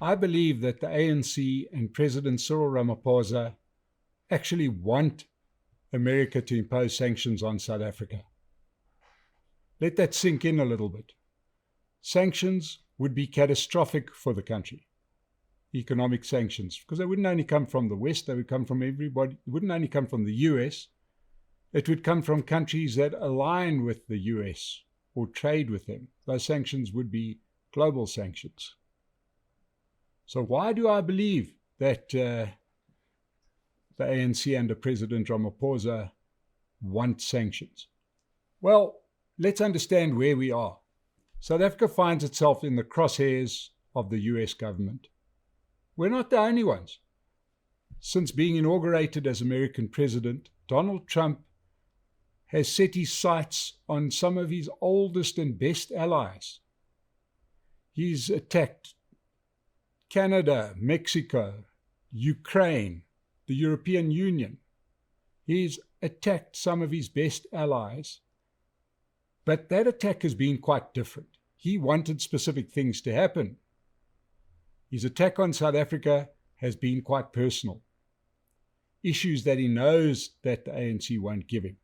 I believe that the ANC and President Cyril Ramaphosa actually want America to impose sanctions on South Africa. Let that sink in a little bit. Sanctions would be catastrophic for the country. Economic sanctions, because they wouldn't only come from the West, they would come from everybody. It wouldn't only come from the US, it would come from countries that align with the US or trade with them. Those sanctions would be global sanctions. So why do I believe that the ANC under President Ramaphosa want sanctions? Well, let's understand where we are. South Africa finds itself in the crosshairs of the US government. We're not the only ones. Since being inaugurated as American president, Donald Trump has set his sights on some of his oldest and best allies. He's attacked Canada, Mexico, Ukraine, the European Union. He's attacked some of his best allies. But that attack has been quite different. He wanted specific things to happen. His attack on South Africa has been quite personal. Issues that he knows that the ANC won't give him.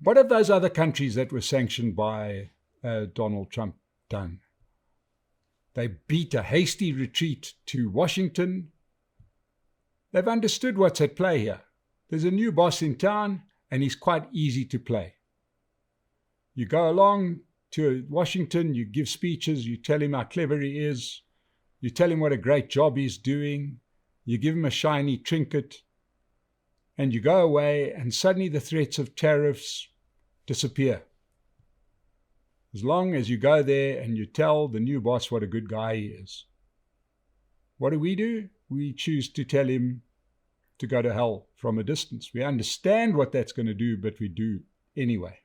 What have those other countries that were sanctioned by Donald Trump done? They beat a hasty retreat to Washington. They've understood what's at play here. There's a new boss in town, and he's quite easy to play. You go along to Washington, you give speeches, you tell him how clever he is, you tell him what a great job he's doing, you give him a shiny trinket, and you go away, and suddenly the threats of tariffs disappear. As long as you go there and you tell the new boss what a good guy he is. What do? We choose to tell him to go to hell from a distance. We understand what that's going to do, but we do anyway.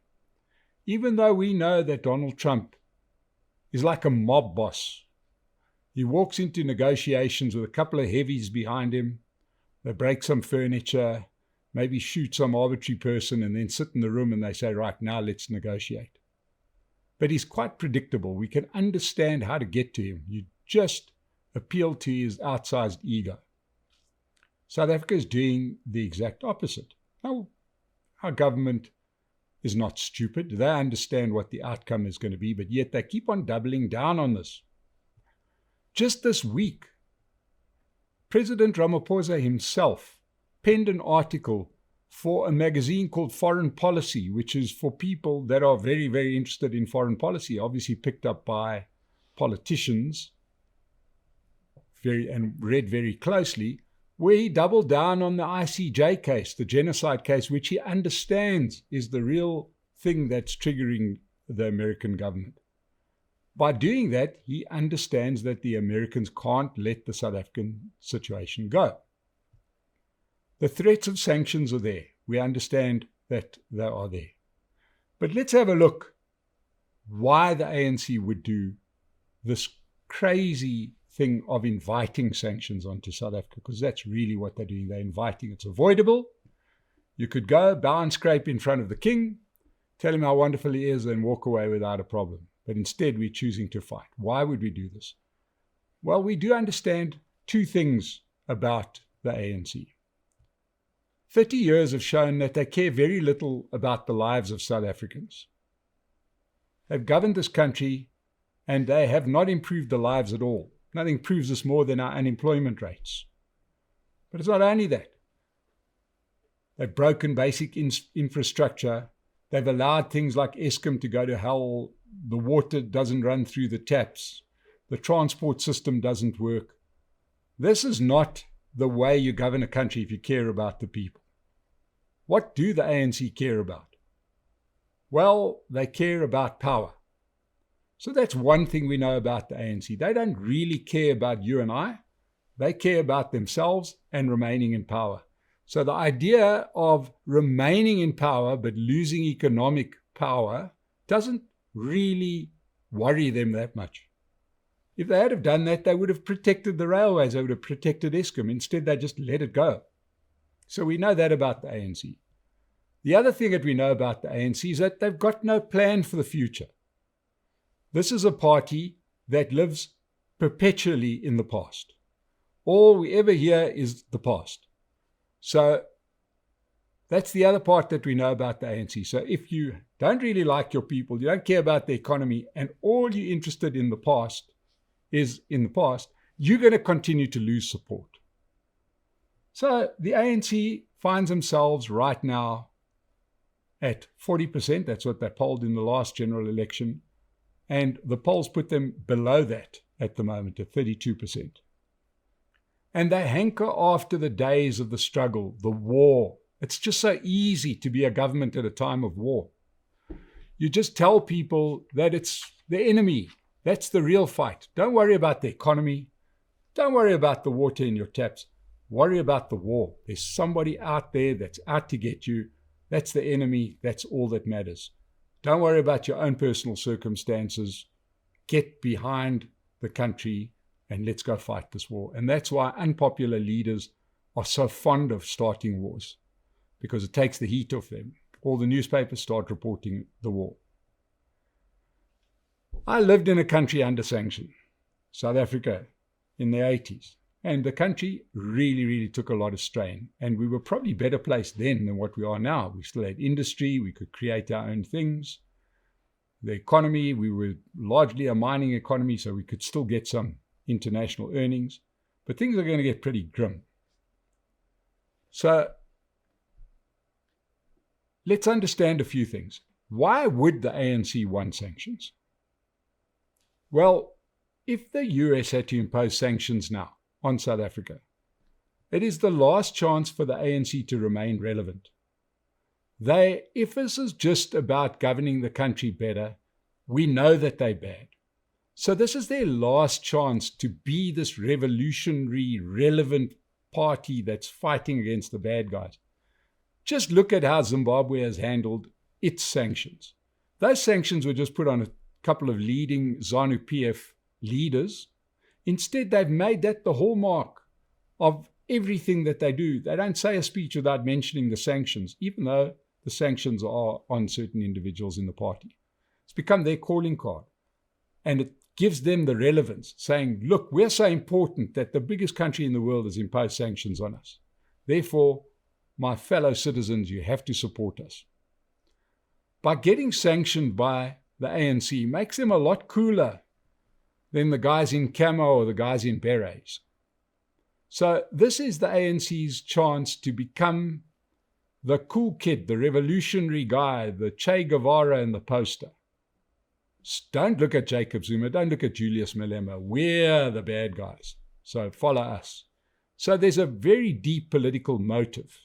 Even though we know that Donald Trump is like a mob boss. He walks into negotiations with a couple of heavies behind him. They break some furniture, maybe shoot some arbitrary person, and then sit in the room and they say, right, now let's negotiate. But he's quite predictable. We can understand how to get to him. You just appeal to his outsized ego. South Africa is doing the exact opposite. Now, our government is not stupid. They understand what the outcome is going to be, but yet they keep on doubling down on this. Just this week, President Ramaphosa himself penned an article for a magazine called Foreign Policy, which is for people that are very, very interested in foreign policy, obviously picked up by politicians and read very closely, where he doubled down on the ICJ case, the genocide case, which he understands is the real thing that's triggering the American government. By doing that, he understands that the Americans can't let the South African situation go. The threats of sanctions are there. We understand that they are there. But let's have a look why the ANC would do this crazy thing of inviting sanctions onto South Africa, because that's really what they're doing. They're inviting. It's avoidable. You could go, bow and scrape in front of the king, tell him how wonderful he is, and walk away without a problem. But instead, we're choosing to fight. Why would we do this? Well, we do understand two things about the ANC. 30 years have shown that they care very little about the lives of South Africans. They've governed this country, and they have not improved the lives at all. Nothing proves this more than our unemployment rates. But it's not only that. They've broken basic infrastructure. They've allowed things like Eskom to go to hell. The water doesn't run through the taps. The transport system doesn't work. This is not the way you govern a country if you care about the people. What do the ANC care about? Well, they care about power. So that's one thing we know about the ANC. They don't really care about you and I. They care about themselves and remaining in power. So the idea of remaining in power but losing economic power doesn't really worry them that much. If they had have done that, they would have protected the railways. They would have protected Eskom. Instead, they just let it go. So we know that about the ANC. The other thing that we know about the ANC is that they've got no plan for the future. This is a party that lives perpetually in the past. All we ever hear is the past. So that's the other part that we know about the ANC. So if you don't really like your people, you don't care about the economy, and all you're interested in the past is in the past, you're going to continue to lose support. So the ANC finds themselves right now at 40%. That's what they polled in the last general election. And the polls put them below that at the moment at 32%. And they hanker after the days of the struggle, the war. It's just so easy to be a government at a time of war. You just tell people that it's the enemy. That's the real fight. Don't worry about the economy. Don't worry about the water in your taps. Worry about the war. There's somebody out there that's out to get you. That's the enemy. That's all that matters. Don't worry about your own personal circumstances. Get behind the country and let's go fight this war. And that's why unpopular leaders are so fond of starting wars, because it takes the heat off them. All the newspapers start reporting the war. I lived in a country under sanction, South Africa, in the 80s. And the country really, really took a lot of strain. And we were probably better placed then than what we are now. We still had industry. We could create our own things. The economy, we were largely a mining economy, so we could still get some international earnings. But things are going to get pretty grim. So let's understand a few things. Why would the ANC want sanctions? Well, if the US had to impose sanctions now on South Africa, it is the last chance for the ANC to remain relevant. If this is just about governing the country better, we know that they're bad. So this is their last chance to be this revolutionary, relevant party that's fighting against the bad guys. Just look at how Zimbabwe has handled its sanctions. Those sanctions were just put on a couple of leading ZANU-PF leaders. Instead, they've made that the hallmark of everything that they do. They don't say a speech without mentioning the sanctions, even though the sanctions are on certain individuals in the party. It's become their calling card. And it gives them the relevance, saying, look, we're so important that the biggest country in the world has imposed sanctions on us. Therefore, my fellow citizens, you have to support us. By getting sanctioned by the ANC makes them a lot cooler than the guys in camo or the guys in berets. So this is the ANC's chance to become the cool kid, the revolutionary guy, the Che Guevara in the poster. Don't look at Jacob Zuma, don't look at Julius Malema. We're the bad guys, so follow us. So there's a very deep political motive.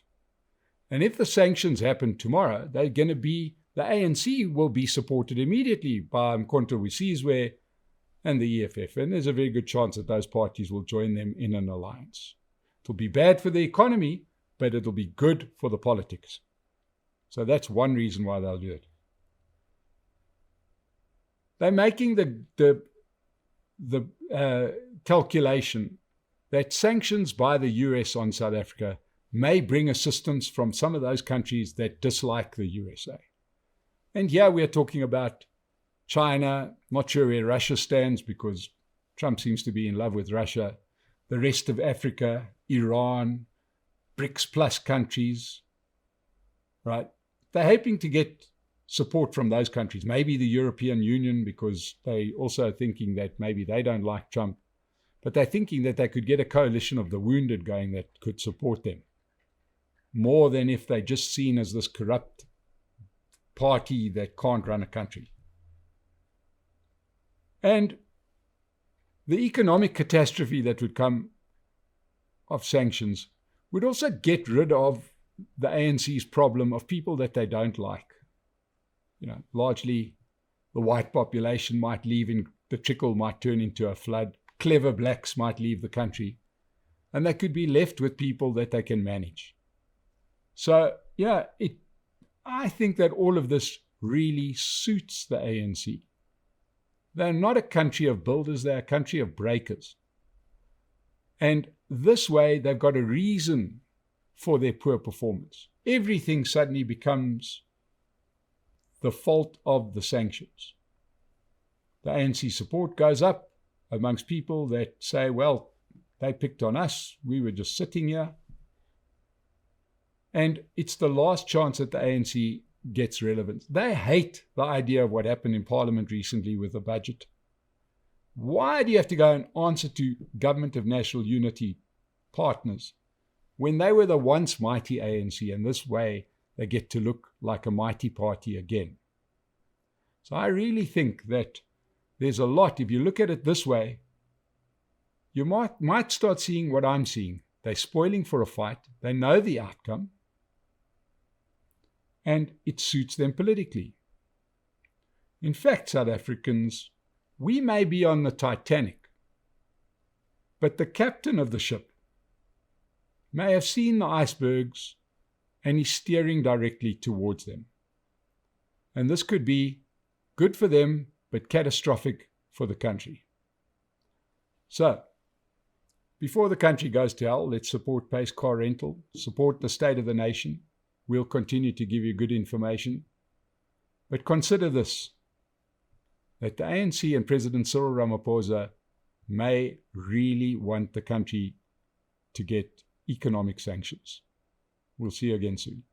And if the sanctions happen tomorrow, they're going to be, the ANC will be supported immediately by Mkhonto Wesizwe and the EFF. And there's a very good chance that those parties will join them in an alliance. It'll be bad for the economy, but it'll be good for the politics. So that's one reason why they'll do it. They're making the calculation that sanctions by the US on South Africa may bring assistance from some of those countries that dislike the USA. And here we're talking about China, not sure where Russia stands because Trump seems to be in love with Russia, the rest of Africa, Iran, BRICS plus countries, right? They're hoping to get support from those countries, maybe the European Union, because they also thinking that maybe they don't like Trump, but they're thinking that they could get a coalition of the wounded going that could support them, more than if they're just seen as this corrupt party that can't run a country. And the economic catastrophe that would come of sanctions would also get rid of the ANC's problem of people that they don't like. You know, largely the white population might leave, the trickle might turn into a flood. Clever blacks might leave the country. And they could be left with people that they can manage. So, yeah, I think that all of this really suits the ANC. They're not a country of builders, they're a country of breakers. And this way, they've got a reason for their poor performance. Everything suddenly becomes the fault of the sanctions. The ANC support goes up, amongst people that say, well, they picked on us, we were just sitting here. And it's the last chance that the ANC gets relevance. They hate the idea of what happened in Parliament recently with the budget. Why do you have to go and answer to Government of National Unity partners when they were the once mighty ANC, and this way they get to look like a mighty party again? So I really think that there's a lot, if you look at it this way, you might start seeing what I'm seeing. They're spoiling for a fight. They know the outcome, and it suits them politically. In fact, South Africans, we may be on the Titanic, but the captain of the ship may have seen the icebergs and he's steering directly towards them. And this could be good for them, but catastrophic for the country. So, before the country goes to hell, let's support Pace Car Rental, support the State of the Nation. We'll continue to give you good information. But consider this, that the ANC and President Cyril Ramaphosa may really want the country to get economic sanctions. We'll see you again soon.